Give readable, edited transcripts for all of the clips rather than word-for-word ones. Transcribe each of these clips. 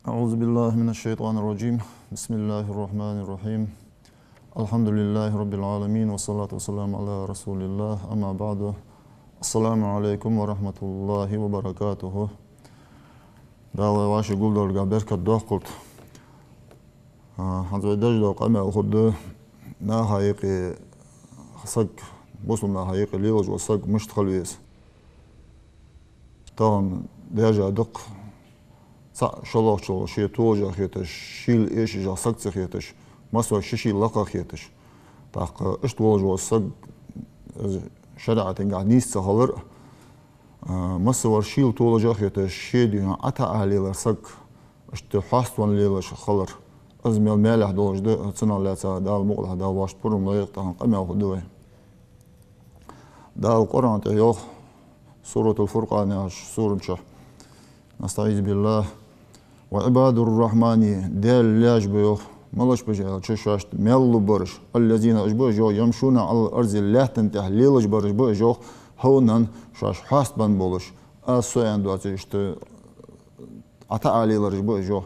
أعوذ بالله من الشيطان الرجيم بسم الله الرحمن الرحيم الحمد لله رب العالمين والصلاة والسلام على رسول الله أما بعد السلام عليكم ورحمة الله وبركاته دعوة واشي قول بركة دوخلت حضر دجل قمع خد ناهايقي صق بوصل ناهايقي ليوج وصق مشتغل ويس طبعا ديجا دق شلوخ شلوخ شي توجا خيتش شيل ايش جا صق خيتش مسوا شيشي لقا خيتش تاق اشتولج وصق شرعة قاعد نيس هلر مسوا شيل توجا خيتش شيدي عتا علي صق اشت حاستون ليلش خلر ازميل مالح دولج ده تسنا لا دال مقله دال واش برم لا يقطع قمع خدوه دال القرآن تيوخ سورة الفرقان سورة شه نستعيذ بالله وعباد الرحمن دال لاج بيوخ ملش بجا تشاشت ميلو برش الذين اجبجوا يمشون على الارض لا تنتهليلج برش بجو هونن شاش حاسبن بولش اسوين دواتشت عطا علي لرج بجو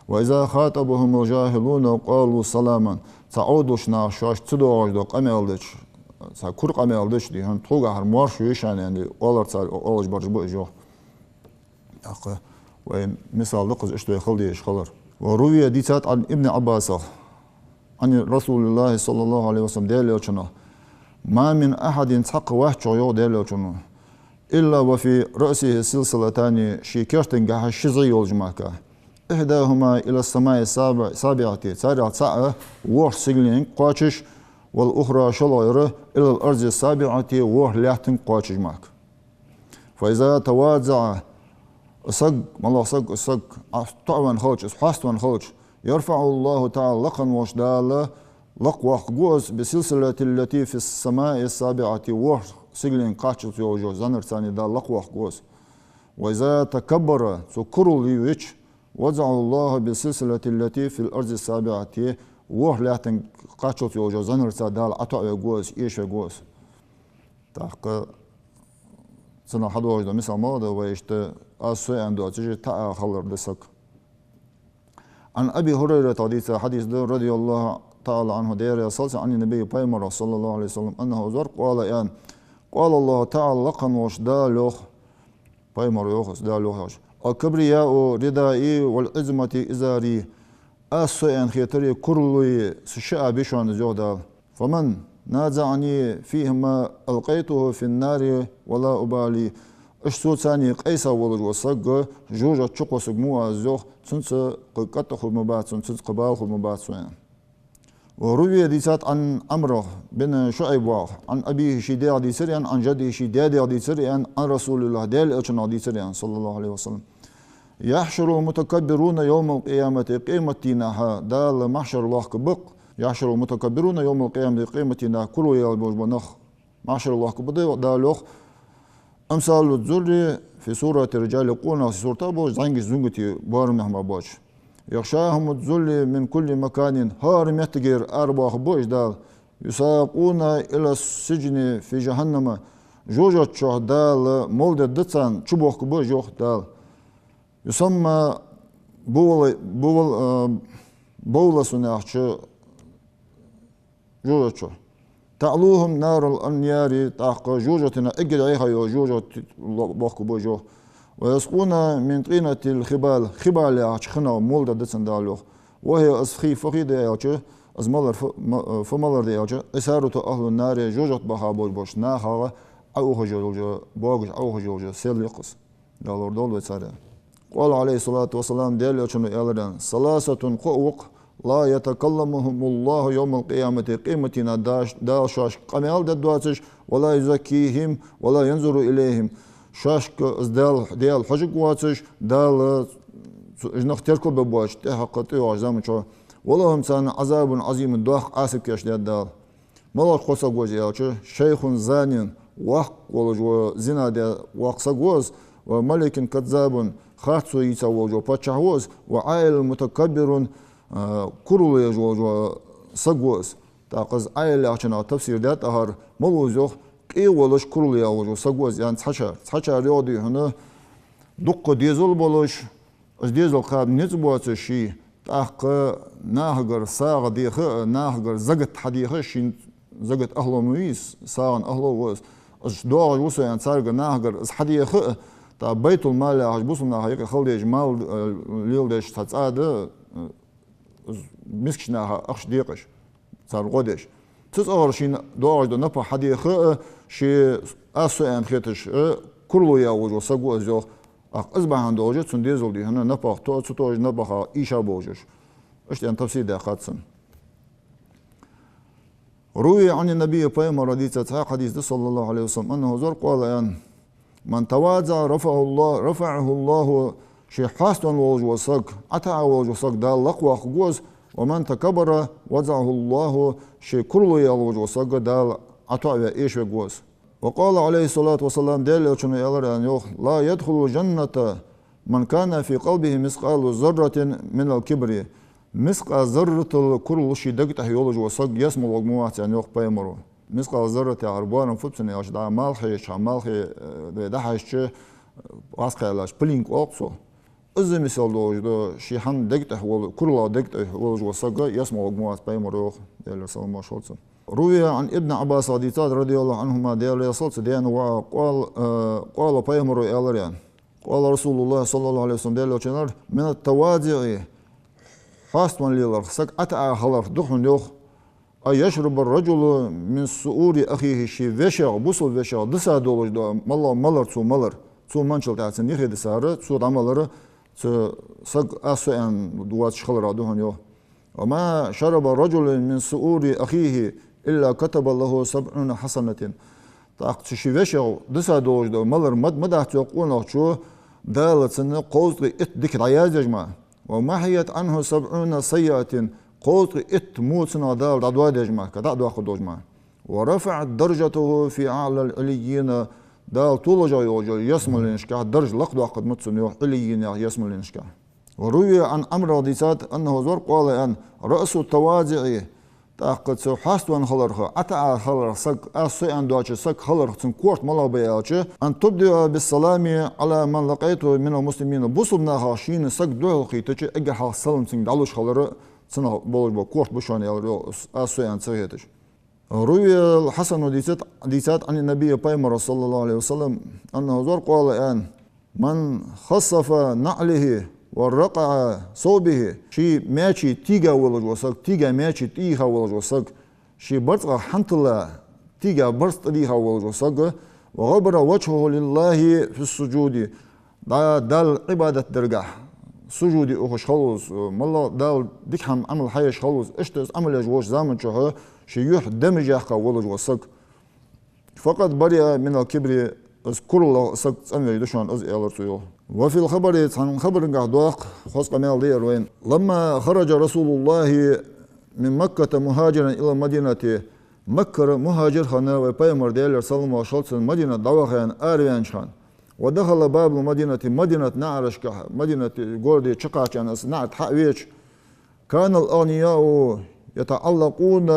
واذا خاطبهم الجاهلون قالوا سلاما تعودشنا شاش تدوج دو قملدش سا كور قملدش دي هم توغا هر مارش يشان يعني اولر سال اولج برج بجو اخ ومثال لقز اشتوي خلدي خلر وروي ديتات عن ابن عباس عن رسول الله صلى الله عليه وسلم ديلوچنا ما من احد تحق وحچو ديلوچنا الا وفي راسه سلسلتان شيكرتن غا شزي يولجماكا احداهما الى السماء السابعه تارع ساعه وح سيغلين قاچش والاخرى شلويره الى الارض السابعه وح لاتن قاچجماك فاذا توازع صق مالله صق طعوان خلج حاستوان خلج يرفع الله تعالى لقا وشدال لقوة قوس بسلسلة التي في السماء السابعة وح سجلين قاتش يوجو زنر ثاني دال لقوة قوس وإذا تكبر سكروا ليوش وضع الله بالسلسلة التي في الأرض السابعة وح لاتن قاتش يوجو زنر دال عطا قوس إيش قوس تحق سنة حدوش دا مثل ماذا ويشت أسوأ عنده تجي تاء خلر دسك عن أبي هريرة حديث رضي الله تعالى عنه دير يصلص عن النبي بيمر صلى الله عليه وسلم أنه زر قال الله تعالى لقن وش دالوخ بيمر يوخس دالوخ الكبرياء ردائي والعزمة إزاري أسوأ خيتري كرلي سشاء بشان زودال فمن نازعني فيهما ألقيته في النار ولا أبالي اشتو ثاني قيسا ولج وصق جوجة تشقو سقموها الزوخ تنس قد خدمبات تنس قبال خدمبات سوين وروي ديسات عن عمرو بن شعيب عن أبيه شديع دي سريان عن جده شديع دي سريان عن رسول الله ديل اتشنا دي سريان صلى الله عليه وسلم يحشر المتكبرون يوم القيامة قيمتنا دال محشر الله كبق يحشر المتكبرون يوم القيامة قيمتنا كل يلبوج بنخ محشر الله كبق دالوخ أمثال الذر في سورة الرجال يقولون في سورة أبو زنج زنجتي بارمهم أبوش يخشاهم الذل من كل مكان هارم يتجر أربع بوش دال يساقون إلى السجن في جهنم جوجة شوه دال مولد دتسان شبوخ بوش يوخ دال يسمى بول سناحش جوجة شوه تعلوهم نار الأنيار تحق جوجتنا اجل عليها يو جوجة بوخ بوجو ويسقون من طينة الخبال خبال يعشخنا مولد دسن دالوخ وهي أسخي فقيدة يعشخ أزمالر فمالر ديعشخ إسارة أهل النار جوجة بها بوش ناخا أوه جوجة بوغش أوه جوجة سيل يقص دالور دول ويسارة قال عليه الصلاة والسلام ديال يعشخنا إعلان ثلاثة قوق لا يتكلمهم الله يوم القيامة قيمتنا داشاش قمال دادواتش ولا يزكيهم ولا ينظر إليهم شاشك ديال حجك واتش دال نختركل ببواش تحققتي وعزام شو والله إنسان عذاب عظيم الدوخ آسف كيش دال ملاش قصة جوزي شيخ زاني وق ولجو زنا ديال وقصة جوز وملك كذاب خاطسو يتوجو باتشهوز وعائل متكبر كرول يجوجو سجوز تاقز عائل عشان تفسير ده تهر ملوزو كي ولش كرول يجوجو سجوز يعني تحشر رياضي هنا دق ديزل بولش ديزل قاب نتبوات شي تاق ناهجر ساغ ديخ ناهجر زقت حديخ شين زقت أهله مويس ساغن أهله وس دوغ وسو يعني سارق ناهجر حديخ تا بيت المال عجبوسنا هيك خلديش مال ليلدش تتصاد مسكشناها أخش ديقش صار قدش تصور شين دوغ دو نبا حديخ شي أسو أن خيتش كله يا وجو سقو أزيو أصبح عند دوجة تنديزل دي هنا نبا توج نبا إيشا بوجش إيش أن تفسير ده خاتسن روي عن النبي بيما رديت حديث صلى الله عليه وسلم أنه زر قال يعني من تواضع رفعه الله شي حسن وجه سق أتى وجه سق دال لقوا خجوز ومن تكبر وضعه الله شي كل وجه سق دال أتى إيش وجوز وقال عليه الصلاة والسلام دل شنو يقول لا يدخل الجنة من كان في قلبه مثقال ذرة من الكبر مثقال ذرة كل شي دقته يولج وسق يسمى الوجموعة يعني يوخ بيمرو مثقال ذرة عربان فتني عش دا مالخي ده حش واسخ علاش بلينك أقصى إذا مثال دوج شي حن دقته ولا كل دقته ولج وسق يسمى الوجموعة بيمرو دل سلام ما شلتن روي عن ابن عباس رضي الله عنهما ديال يصلت ديان قال بيمرو إلريان قال رسول الله صلى الله عليه وسلم ديال من التواضع فاستون ليلر سك أتى خلر دخن يوخ أي يشرب الرجل من سؤور أخيه شي وشا بوصل وشا دسا دولج دو ملر تو منشل تاعتن يخي دسارة تو عملر تو سك أسوأن دوات شخلر دهن يوخ وما شرب الرجل من سؤور أخيه إلا كتب الله 70 حسنة تاق شي وشا دسا دولج دو ملر مدحت يقولنا شو دالتن قوزي ات ديك عياز جماعة ومحيت عنه 70 سيئة قوت ات موتنا دال دعوة دجمع كدعوة خد دجمع ورفعت درجته في أعلى العليين دال طول جاي يسمى الإنشكاء درج لقد قد متسن عليين يسمى الإنشكاء وروي عن أمر رضيسات أنه زور قال أن رأس التواضع تأقد سو حاستوان خلرها أتى خلر سك أسي أن دواتش سك خلر تنكورت ملا بياتش أن تبدأ بالسلام على من لقيته من المسلمين بوصلنا خاشين سك دوه خيتش أجح سلم سين دالوش خلر سنة بولج بكورت بشان يالرو أسي أن سيهتش روي الحسن ديسات عن النبي بيمر صلى الله عليه وسلم أنه زور قال أن من خصف نعله ورقع صوبه شي ماشي تيجا ولج وسق تيجا ماشي تيها ولج وسق شي برتقى حنتلا تيجا برست ليها ولج وسق وغبر وجهه لله في السجود دال عبادة درجح سجودي أخش خلص ملا دال ديكهم عمل حيش خلص اشتز عمل جوش زمن شو شي يح دمج يحكى ولج وسق فقط برئ من الكبر از كل سق أمي يدشان از إلرتيو وفي الخبر عن خبر قعدوق خاص قمال دير وين لما خرج رسول الله من مكة مهاجرا إلى مدينة مكة مهاجر خنا وبيمر ديال سلم وشلتن مدينة دواخان آريان شان ودخل باب مدينة نعرش مدينة جوردي شقاش يعني نعت حقويش كان الأغنياء يتعلقون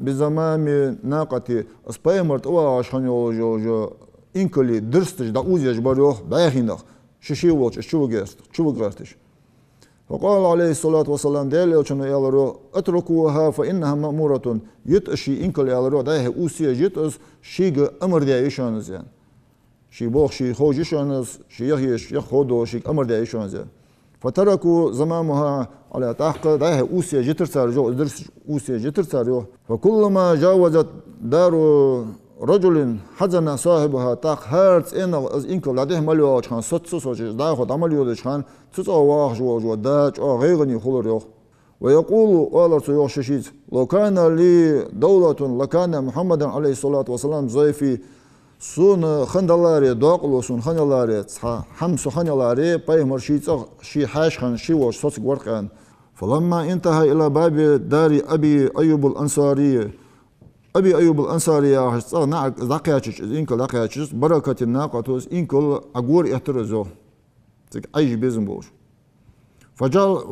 بزمام ناقة أسبيمر توا عشان جو إنكلي درستش دعوزيش بريوخ بايخينخ شيشي وولش شو غيرتش فقال عليه الصلاة والسلام ديال شنو يالرو اتركوها فإنها مأمورة يتأشي إنكل يالرو دايه أوسيا يتأس شيء أمر دي إيشانز يعني شي بوخ شي خوج إيشانز شي يخيش يخودو شي أمر دي إيشانز يعني فتركوا زمامها على تحقق دايه أوسيا جتر سارجو درس أوسيا جتر سارجو فكلما جاوزت دار رجل حزن صاحبها تاق هرت إنكل لديه مليو كان ستسوس دا خد عمليو كان تسوا جو داج أو غيرني خلر يوخ ويقول قال سيوخ ششيت لو كان لي دولة لكان محمد عليه الصلاة والسلام ضيفي سون خندلاري دوقلو سون خندلاري هم سو خندلاري بايمر شي حاش خن شي وش صوت ورقان فلما انتهى الى باب دار ابي ايوب الانصاري ابي ايوب الانصاري نعك زقياتش انكل زقياتش بركه الناقه انكل اغور احترزو تك ايج بيزن بوش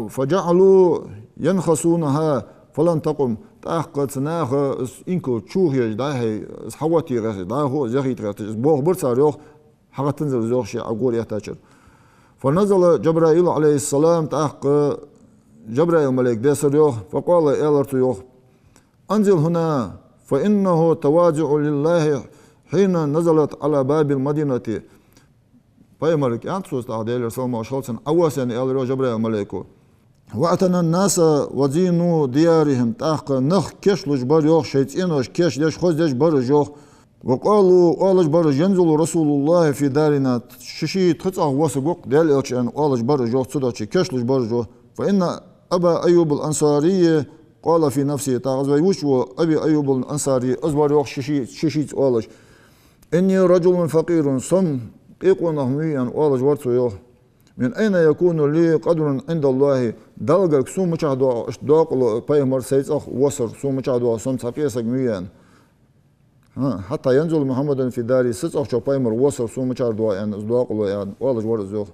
فجعلوا ينخسونها فلن تقم تأخذ ناخ إنكو تشوه يجداه حواتي غسي ده هو زخي تغسي بوه برصار يوخ حاجة تنزل زوخ شيء أقول يحتاجر فنزل جبرائيل عليه السلام تأخذ جبرائيل ملك ديسر يوخ فقال إيلرت يوخ أنزل هنا فإنه تواضع لله حين نزلت على باب المدينة فيملك أنتسوس تعديل رسول الله شخصا أوسن إيلر جبرائيل ملكه وقتنا الناس وزينوا ديارهم تأخ نخ كش لجبر يوخ شيطينوش كش ليش خوز ليش برج يوخ وقالوا آلج برج ينزل رسول الله في دارنا ششي تخطأ وسقوق ديال إلش أن آلج برج يوخ صدقشي كش لجبر يوخ فإن أبا أيوب الأنصاري قال في نفسه تغزوي وشو أبي أيوب الأنصاري أزبر يوخ ششي آلج إني رجل فقير صم قيقونه ميان آلج ورتو يوخ من أين يكون لي قدر عند الله دلقك سو مشاهدوا اشتداق بايمر سيتخ وصر سو مشاهدوا سم سقيسك ميان حتى ينزل محمد في داري سيتخ شو بايمر وصر سو مشاهدوا يعني اشتداق يعني والله ورزوخ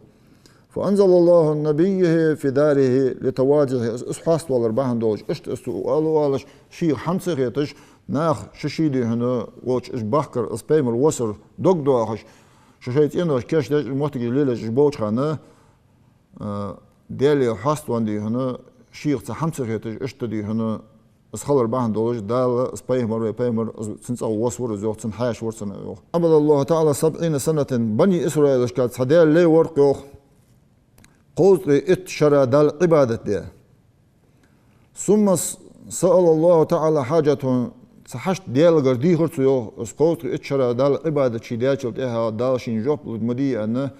فأنزل الله النبي في داره لتواجه إسحاس والر باهن دوج اشت استو قالوا شي خمسة غيتش ناخ ششيدي هنا وش إش بحكر إس بايمر وصر دوق دوخش ششيت إنه كاش داش الموتقي ليلة بوش خانه دالي حاست واندي هنا شيخ تحمسه غيتش اشتدي هنا اسخلر باهن دولج دال اسبايمر سنس او وصور زوخ سن حاش ورسن يوخ عبد الله تعالى 70 سنة بني اسرائيل اشكال صدال لي ورق يوخ قوت اتشرى دال عبادة دي ثم سأل الله تعالى حاجته صحشت ديال غردي هرتو يوخ اسقوت اتشرى دال عبادة شي ديال اها دال شين جوب المدي انه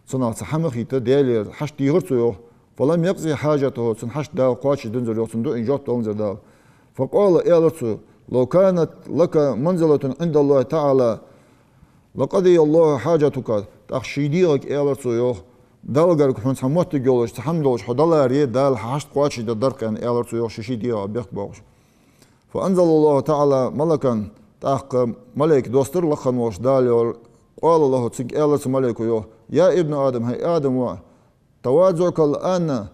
صنع سحمخيته ديال حشت يهرتو يوخ فلم يقضي حاجته سن حشت دال قواتش دنزل يوخ سن دو انجوب دنزل دال فقال إيلرتو لو كانت لك منزلة عند الله تعالى لقضي الله حاجتك تخشيديك إيلرتو يوخ دالغرك حن سموت جولش تحمدوش حدالاري دال حشت قواتش درك ان إيلرتو يوخ شيديا بيخ باوش فأنزل الله تعالى ملكا تحق ملك دوستر لخن وش دال قال الله تسق إيلرتو ملك يوخ يا ابن آدم هي آدم تواضعك الآن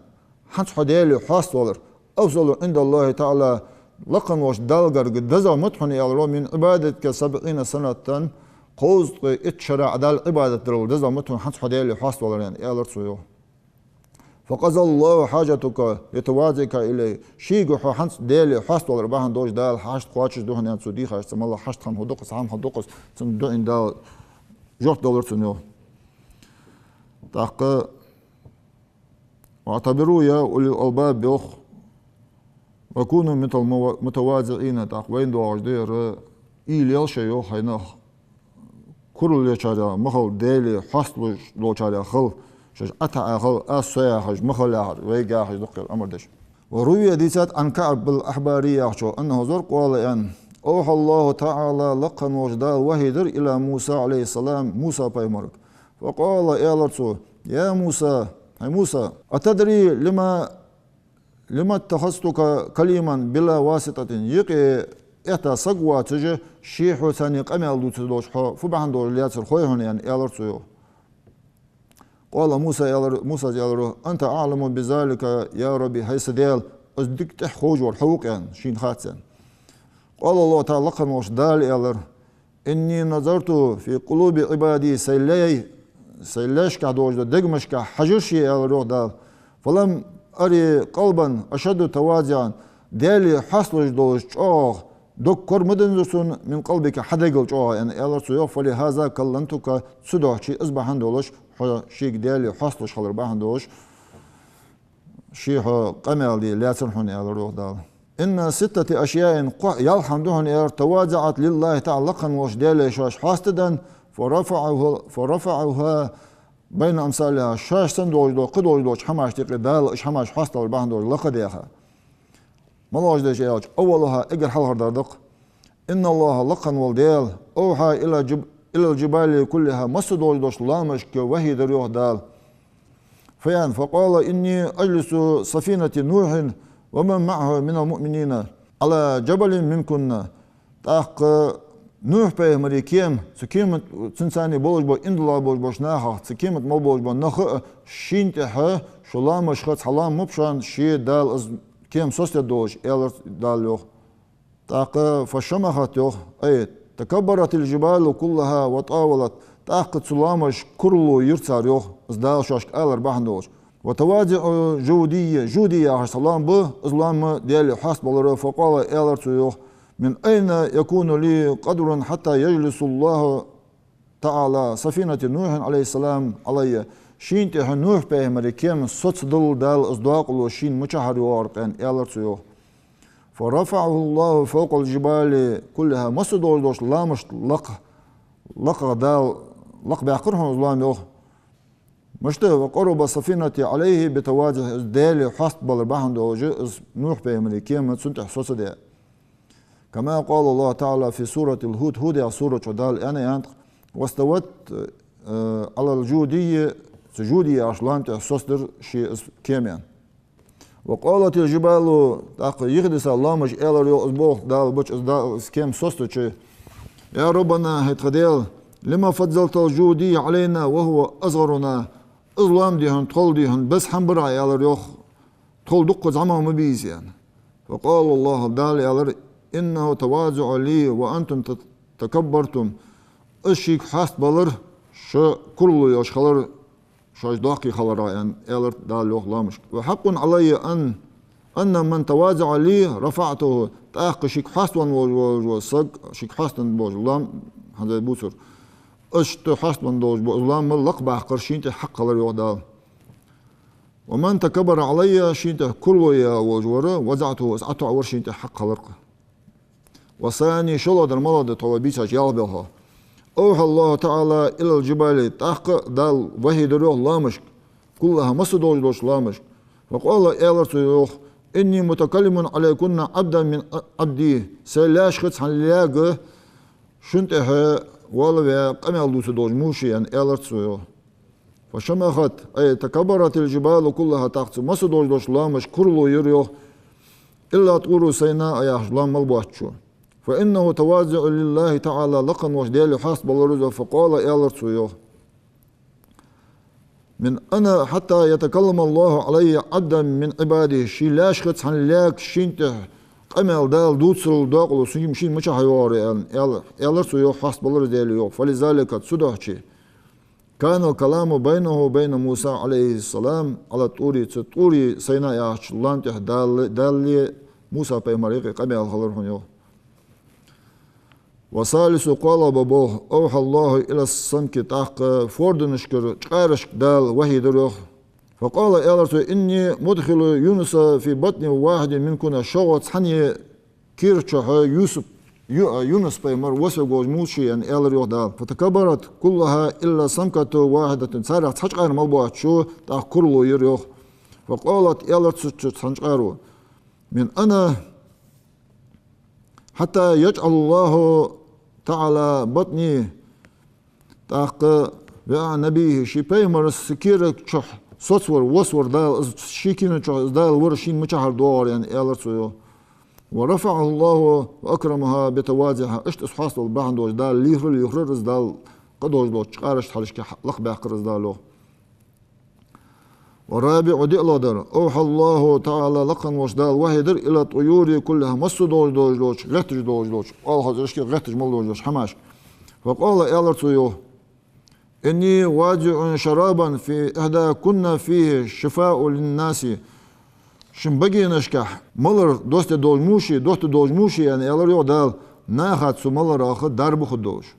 حنش حديلي حاست ولر أفضل عند الله تعالى لقن وش دالغر قدزا مطحن يالرو من عبادتك 70 سنة قوز اتشرع دال عبادة درول دزا مطحن حنش حديلي حاست ولر يعني يالرسو يو فقضى الله حاجتك لتواضعك إليه شيقو حنش ديلي حاست ولر باهن دوش دال حاشت قواتش دوهن يانسو ديخاش سم الله حاشت خم هدوقس عام هدوقس سم دوين دال جوخ دولرسو يو تحق واعتبروا يا أولي الألباب بيوخ وكونوا مثل متواضعين تحق وين دواج دير إيليال شيء حيناخ كل يشارع مخل ديلي حصل لو شارع خل شش أتع خل أسيا حج مخل يحر ويجا حج دقيق الأمر دش وروي حديثات عن كعب بالأحبارية يحشو أنه زر قال أن أوحى الله تعالى لقن وجدال وهيدر إلى موسى عليه السلام موسى بايمرك فقال إيلرتو يا موسى هاي موسى أتدري لما اتخذتك كليما بلا واسطة يقي إحتا سقوى تجي شيحو ثاني قمي دو تدوش حو فبعن دور لياتر خويهن يعني إيلرتو قال موسى يالرو أنت أعلم بذلك يا ربي هاي سديل أصدق تحخوج والحوق يعني شين خاتسان قال الله تعالى لقن وش دال إيلر إني نظرت في قلوب عبادي سيلاش كعدوش دقمش كحجرشي يالرو دال فلم أري قلبا أشد تواضعا دالي حصلش دوش دكر مدنزسون من قلبك حدقل يعني إيلرتو يوف فلهذا كلنتك سدوح شي أصبحان دولش شيك دالي حصلش خلر باهن دوش شيحو قمال دي لا تنحون إيلرو دال إن 6 أشياء يلحمدهن إير تواضعت لله تعالى وش دالي شاش حاستدا فرفعوها بين أمثالها شاش سندوش دو قدوش دوش حماش تقري دال إش حماش حاستل الباهن دوش لقديها ملاش ديش أولها إقر حلهر دردق إن الله لقن والديل أوحى إلى الجبال كلها مسد وجدوش لامش كوهي دريوه دال فيان فقال إني أجلس سفينة نوح ومن معه من المؤمنين على جبل منكن تاق نوح بيمري كيم سكيمت سنساني بولج بو إندلا بولج بوش ناخ سكيمت مو بولج بو نخ شينتها شلامش خد حلام مبشان شي دال از كيم سوست دوش إلر دال يوخ تاق فشمخت يوخ أي تكبرت الجبال كلها وطاولت تاق سلامش كرلو يرتسار يوخ ازدال شاشك ألر بحندوش وتواضع جودية سلام به إسلام ديال حسب الله فقال إلر يوخ من أين يكون لي قدر حتى يجلس الله تعالى سفينة نوح عليه السلام علي شين تح نوح بيمري كيم صوت دل دال إصداق له شين مشهر يورقين إلر يوخ فرفعه الله فوق الجبال كلها مسدول دوش لامش لق دال لق بيقرهم إسلام يوخ مشته وقرب السفينة عليه بتواجه الدالي حسب بالرباحن دوجه نوح بيمري كيم سنتح صوت دي كما قال الله تعالى في سورة الهود هود سورة شدال أنا ينطق واستوت على الجودية سجودية أشلام تحسستر شيء كيميان وقالت الجبال تاق يغدس اللامج إلى يو أسبوخ دال بوش دال كيم سوستر يا ربنا هتخديل لما فضلت الجودية علينا وهو أصغرنا إظلام ديهن تقول ديهن بس حنبرع يالر يوخ تقول دق زعما مبيز يعني فقال الله دال يالر إنه تواضع لي وأنتم تكبرتم الشيك حاست بالر شو كل يشخلر شاش داقي خلرا يعني يالر دال يوخ لامش وحق علي أن من تواضع لي رفعته تأخ شيك حاست وصق شيك حاست بوج لام هذا بوسر اشت حاست من دوج بوزلام ملق بحقر شينت حق خلر يوخ دال ومن تكبر علي شينت كل يا وجوره وزعته وزعته عور شينت حق خلرقه وثاني شلود المرض طلبيتها جالبها أوحى الله تعالى إلى الجبال تحق دال وهي دروح لامشك كلها مسدوج دوش لامشك فقال إيلر سيوخ إني متكلم عليكن عبدا من عبدي سيلاش خدس حنلاقه شنتها والويا قمل دوس دوج موشي يعني إيلر سيوخ فشمخت أي تكبرت الجبال كلها تحت مسدوج دوش لامش كرلو يريوخ إلا طور سيناء يا حلام ملبوحتشو فإنه تواضع لله تعالى لقن وجدال حسب الله فقال إيلر سيوخ من أنا حتى يتكلم الله علي عبدا من عباده شي لاش خدس حنلاك شينته قمل دال دوتسل داقل سيم شين مشا حيواري إيلر سيوخ حسب الله ديال فلذلك تسدحشي كان الكلام بينه وبين موسى عليه السلام على طوري سيناء يا حلام تح دال موسى بيمريق قمل خلرهم يوخ وثالث قال بابوه أوحى الله إلى السمك تحق فوردنشكر تقارشك دال وهي دروخ فقال إيلرتو إني مدخل يونس في بطن واحد منكم شغط حني كيرتشح يونس بيمر وسوغوج موشي أن إيلر دال فتكبرت كلها إلا سمكة واحدة سارع تحقار ملبوعت شو تحق كرلو يريوخ فقالت إيلرتو تحقارو من أنا حتى يجعل الله تعالى بطني تاق بيع نبيه شي بيمر سكيرك شح صوصور وصور دال شيكين دال ورشين مشهر دور يعني إيلر ورفعه الله وأكرمها بتواضعها اشت حاصل بعندوش دال ليخرر دال قدوش دوش قارش حلشك لق باقرز دالو ورابع دئلادر أوحى الله تعالى لقن وشدال وهدر إلى طيور كلها مس دوج غتج دوج قال هذا إيش غتج مال دوج حماش فقال إيلر سيوه إني واجع شرابا في إحدى كنا فيه شفاء للناس شنبقي نشكح ملر دوست دوج موشي يعني إيلر يو دال ناخد سو ملر آخر درب خدوش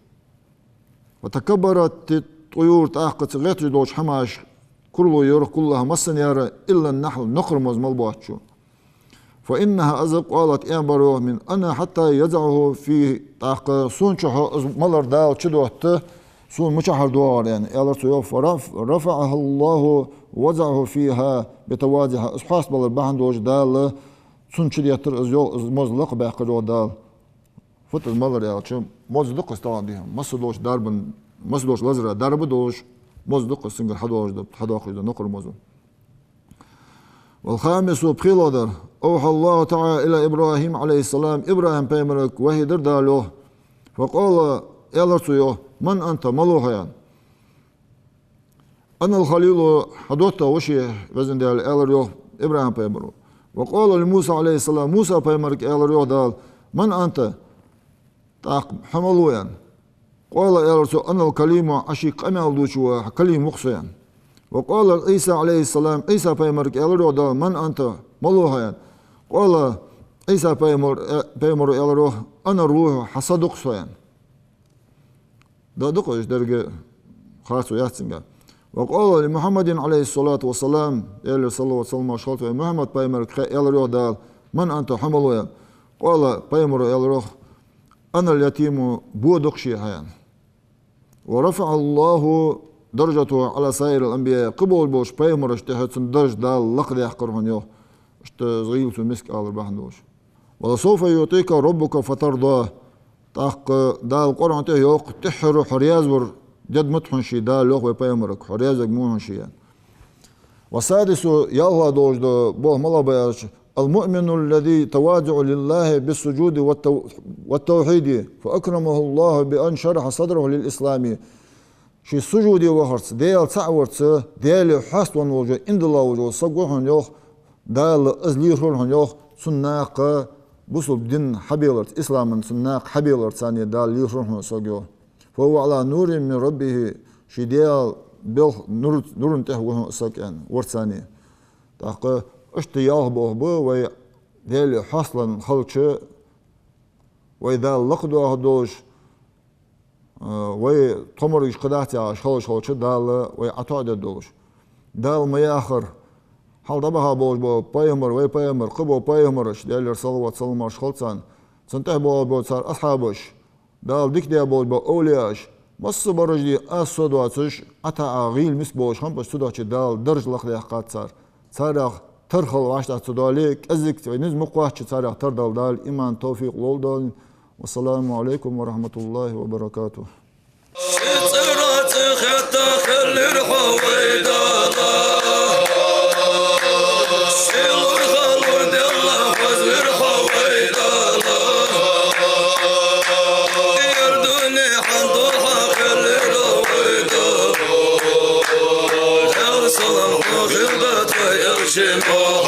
وتكبرت الطيور تأخذ غتج دوج حماش كله يروح كلها مسن يرى إلا النحل نقرمز ملبوحتشو فإنها أزق قالت إعبروا من أنا حتى يزعه في تاق سون شحو ملر دال شدوحته سون مشحر دوار يعني إعلر سيوف رفعها الله وزعه فيها بتواضعها إسحاس بلر بحن دوش دال سون شديتر إزيول إزمزلق بأقروا دال فتت مالر يا شو مصدق استوعبهم مصدوش درب مصدوش لزرة درب دوش مصدق سنجر حدواق إذا نقر مزون. والخامس بخيلادر أوحى الله تعالى إلى إبراهيم عليه السلام إبراهيم بيمرك وهي درداله فقال يا رسول من أنت ملوها يعني أنا الخليل حدوته وشي وزن دال إلريو إبراهيم بيمرك وقال لموسى عليه السلام موسى بيمرك إلريو دال من أنت تاق حملو يعني قال يا رسول أنا الكلمة أشيك أمل دوشوا كلمة مقصيا وقال عيسى عليه السلام عيسى بيمرك إلريو دال من أنت ملوها يعني قال عيسى بيمر إلريو أنا الروح حصدق صيان ده دقش درجة خاص ويحسن وقال لمحمد عليه الصلاة والسلام إلى صلى الله عليه وسلم محمد بيمرك إلريو دال من أنت حملو قال بيمر إلريو أنا اليتيم بودقشي هيان ورفع الله درجته على سائر الأنبياء قبول بوش بيمر اشتهت درج دال لقد يحقرهن يوه اشتغيل في مسك آل البحندوش ولسوف يعطيك ربك فترضاه تاق دال قرآن ته يوق تحر حرياز ور جد متحنشي دال لوق بيمرك حريازك موهنشي يعني. وسادس يا الله دوش دو بوه ملا بياش المؤمن الذي تواضع لله بالسجود والتوحيد فأكرمه الله بأن شرح صدره للإسلام شي سجودي وهرس ديال تعورت ديال حاستون وجه عند الله وجه صقوهن يوخ دال أزليرهن يوخ سناق بصل دين حبيلرت إسلام سناق حبيلرت ثانية دال ليرهن صقوه فهو على نور من ربه شي ديال بيل نور تهوه سكان ورثاني تاق اشتياه بوه وي ديال حاصلا خلچه وإذا لقدوه دوش وي تمرج قداتي عاش خلچه دال وي عطاء دوش دال مياخر حال دبها بوش بو بايمر وي بايمر قبو بايمرش ديال صلوات صلماش خلصان سنته بو صار أصحابش دال ديك ديال بو أولياش بس برجدي أصدواتش عطاء غيل مسبوش هم بس صدواتش دال درج لقد يحقات صار ترخل واشتا تداليك أزك ونز مقواش تصارع تردال دال إيمان توفيق لولدال والسلام عليكم ورحمة الله وبركاته. Jim